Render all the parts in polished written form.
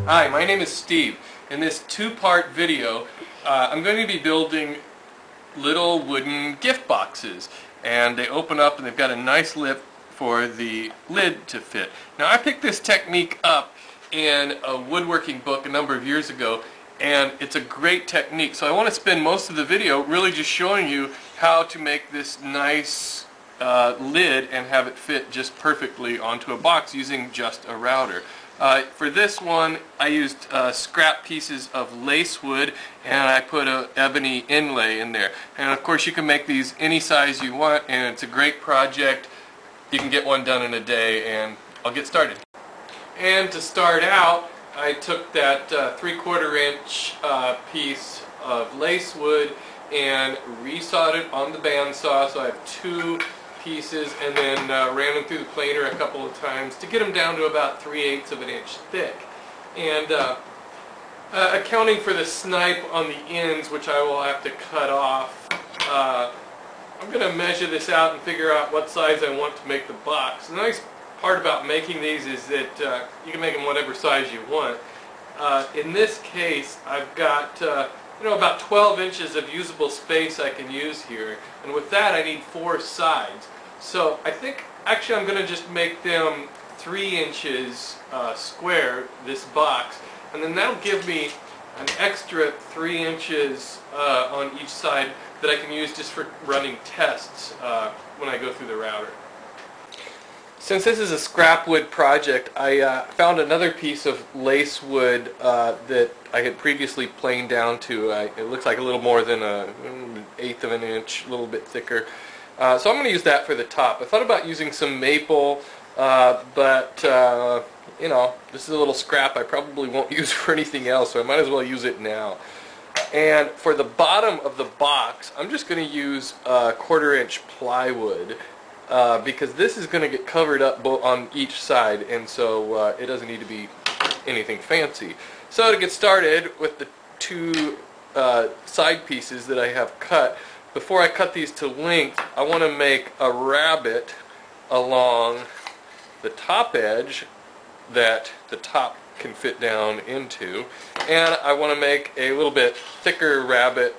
Hi, my name is Steve. In this two-part video, I'm going to be building little wooden gift boxes, and they open up and they've got a nice lip for the lid to fit. Now, I picked this technique up in a woodworking book a number of years ago, and it's a great technique. So I want to spend most of the video really just showing you how to make this nice lid and have it fit just perfectly onto a box using just a router. For this one, I used scrap pieces of lace wood, and I put an ebony inlay in there. And of course you can make these any size you want, and it's a great project. You can get one done in a day, and I'll get started. And to start out, I took that 3/4 inch piece of lace wood and resawed it on the bandsaw, so I have two pieces, and then ran them through the planer a couple of times to get them down to about 3/8 of an inch thick. And accounting for the snipe on the ends, which I will have to cut off, I'm going to measure this out and figure out what size I want to make the box. The nice part about making these is that you can make them whatever size you want. In this case, I've got about 12 inches of usable space I can use here, and with that I need 4 sides. So I think actually I'm going to just make them 3 inches square, this box, and then that'll give me an extra 3 inches on each side that I can use just for running tests when I go through the router. Since this is a scrap wood project, I found another piece of lace wood that I had previously planed down to. It looks like a little more than an 1/8 of an inch, a little bit thicker. So I'm going to use that for the top. I thought about using some maple, but this is a little scrap I probably won't use for anything else, so I might as well use it now. And for the bottom of the box, I'm just going to use 1/4 inch plywood. Because this is going to get covered up on each side, and so it doesn't need to be anything fancy. So to get started with the two side pieces that I have cut, before I cut these to length, I want to make a rabbet along the top edge that the top can fit down into, and I want to make a little bit thicker rabbet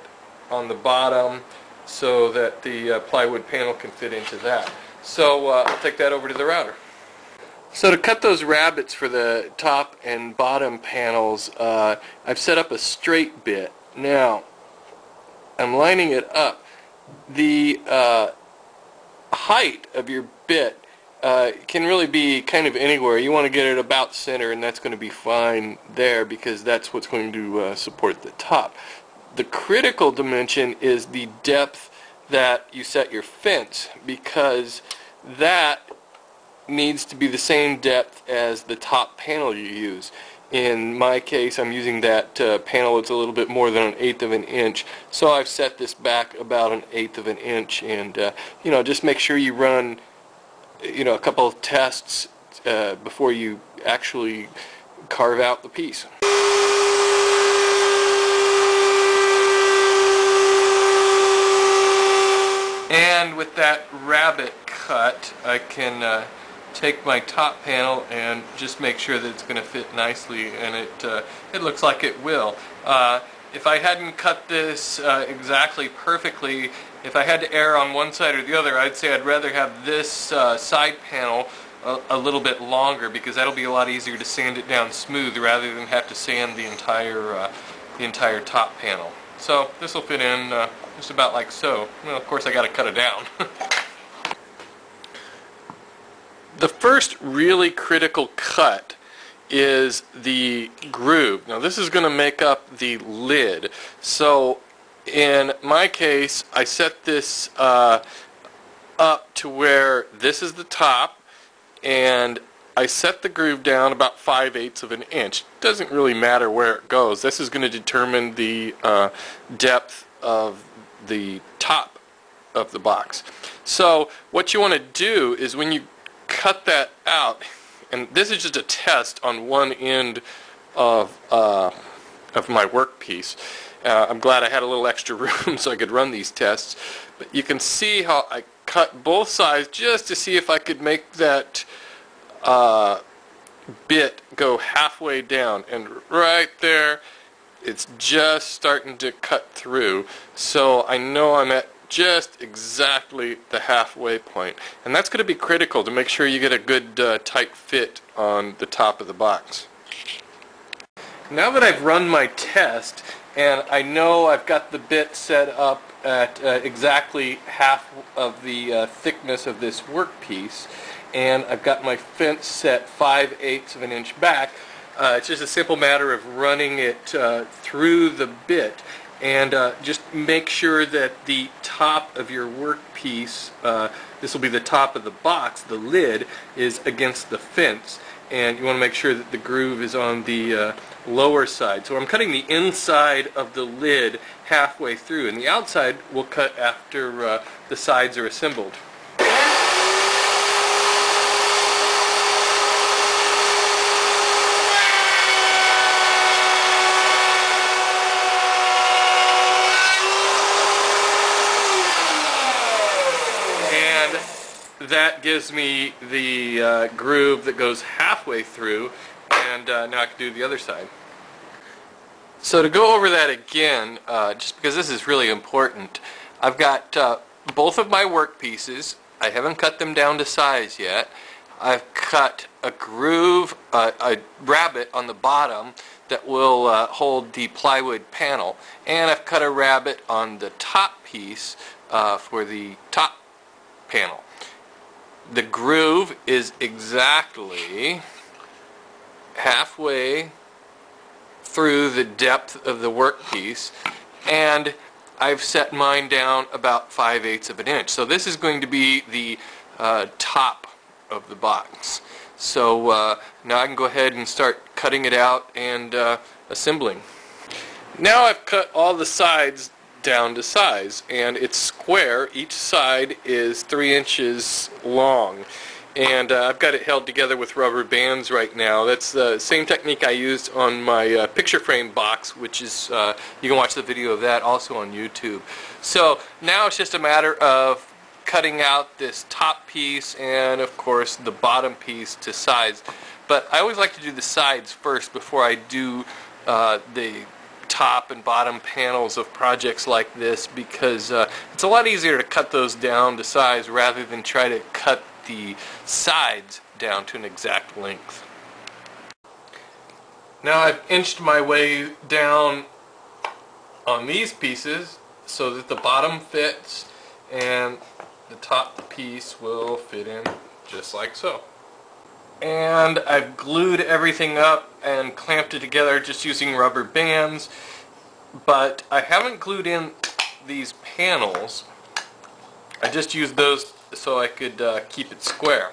on the bottom so that the plywood panel can fit into that. So I'll take that over to the router. So to cut those rabbets for the top and bottom panels, I've set up a straight bit. Now, I'm lining it up. The height of your bit can really be kind of anywhere. You want to get it about center, and that's going to be fine there because that's what's going to support the top. The critical dimension is the depth that you set your fence, because that needs to be the same depth as the top panel you use. In my case, I'm using that panel that's a little bit more than 1/8 of an inch, so I've set this back about 1/8 of an inch, and just make sure you run a couple of tests before you actually carve out the piece. And with that rabbet cut, I can take my top panel and just make sure that it's going to fit nicely, and it looks like it will. If I hadn't cut this exactly perfectly, if I had to err on one side or the other, I'd say I'd rather have this side panel a little bit longer, because that'll be a lot easier to sand it down smooth rather than have to sand the entire top panel. So this will fit in just about like so. Well, of course I got to cut it down. The first really critical cut is the groove. Now this is going to make up the lid. So in my case, I set this up to where this is the top, and I set the groove down about 5/8 of an inch. Doesn't really matter where it goes. This is going to determine the depth of the top of the box. So what you want to do is, when you cut that out, and this is just a test on one end of my workpiece. I'm glad I had a little extra room so I could run these tests. But you can see how I cut both sides just to see if I could make that bit go halfway down, and right there it's just starting to cut through, so I know I'm at just exactly the halfway point, and that's going to be critical to make sure you get a good tight fit on the top of the box. Now that I've run my test and I know I've got the bit set up at exactly half of the thickness of this workpiece, and I've got my fence set 5/8 of an inch back, it's just a simple matter of running it through the bit, and just make sure that the top of your workpiece, this will be the top of the box, the lid, is against the fence, and you want to make sure that the groove is on the lower side. So I'm cutting the inside of the lid halfway through, and the outside we'll cut after the sides are assembled. That gives me the groove that goes halfway through, and now I can do the other side. So to go over that again, just because this is really important, I've got both of my work pieces. I haven't cut them down to size yet. I've cut a groove, a rabbet on the bottom that will hold the plywood panel, and I've cut a rabbet on the top piece for the top panel. The groove is exactly halfway through the depth of the workpiece, and I've set mine down about 5/8 of an inch. So this is going to be the top of the box. So now I can go ahead and start cutting it out and assembling. Now I've cut all the sides down to size, and it's square. Each side is 3 inches long, and I've got it held together with rubber bands right now. That's the same technique I used on my picture frame box, which is you can watch the video of that also on YouTube. So now it's just a matter of cutting out this top piece and of course the bottom piece to size, but I always like to do the sides first before I do the top and bottom panels of projects like this, because it's a lot easier to cut those down to size rather than try to cut the sides down to an exact length. Now I've inched my way down on these pieces so that the bottom fits and the top piece will fit in just like so. And I've glued everything up and clamped it together just using rubber bands, but I haven't glued in these panels. I just used those so I could keep it square.